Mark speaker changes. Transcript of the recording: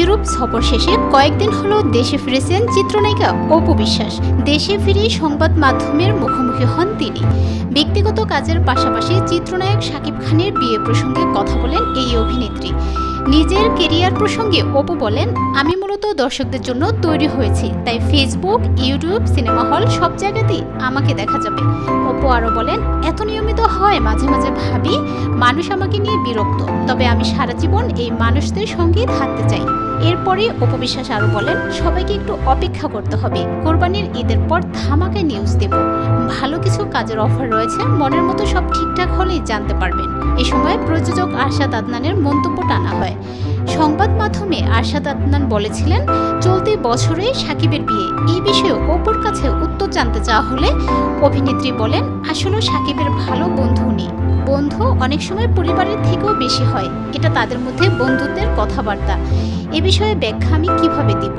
Speaker 1: Europe সফর শেষে কয়েকদিন হলো দেশে ফিরেছেন চিত্রনায়িকা অপু বিশ্বাস। দেশে ফিরে সংবাদ মাধ্যমের মুখোমুখি হন তিনি। ব্যক্তিগত কাজের পাশাপাশি চিত্রনায়ক শাকিব খানের বিয়ে প্রসঙ্গে কথা বলেন এই অভিনেত্রী। নিজের কেরিয়ার প্রসঙ্গে অপু বলেন, আমি মূলত দর্শকদের জন্য তৈরি হয়েছি, তাই ফেসবুক, ইউটিউব, সিনেমা হল সব জায়গাতেই আমাকে দেখা যাবে। অপু আরও বলেন, এত নিয়মিত হয় মাঝে মাঝে ভাবি মানুষ আমাকে নিয়ে বিরক্ত, তবে আমি সারা জীবন এই মানুষদের সঙ্গেই থাকতে চাই। এরপরে অপু বিশ্বাস আরও বলেন, সবাইকে একটু অপেক্ষা করতে হবে, কোরবানির ঈদের পর ধামাকা নিউজ দেব। ভালো কিছু কাজের অফার রয়েছে, মনের মতো সব ঠিকঠাক হলেই জানতে পারবেন। এ সময় প্রযোজক আরশাদ আদনানের মন্তব্য টানা হয়। সংবাদ মাধ্যমে আরশাদ আদনান বলেছিলেন, চলতি বছরে শাকিবের বিয়ে। এই বিষয়ে অপুর কাছে উত্তর জানতে চাওয়া হলে অভিনেত্রী বলেন, আসলে শাকিবের ভালো বন্ধু নেই। বন্ধু অনেক সময় পরিবারের থেকেও বেশি হয়, এটা তাদের মধ্যে বন্ধুত্বের কথাবার্তা। এ বিষয়ে ব্যাখ্যা আমি কিভাবে দিব।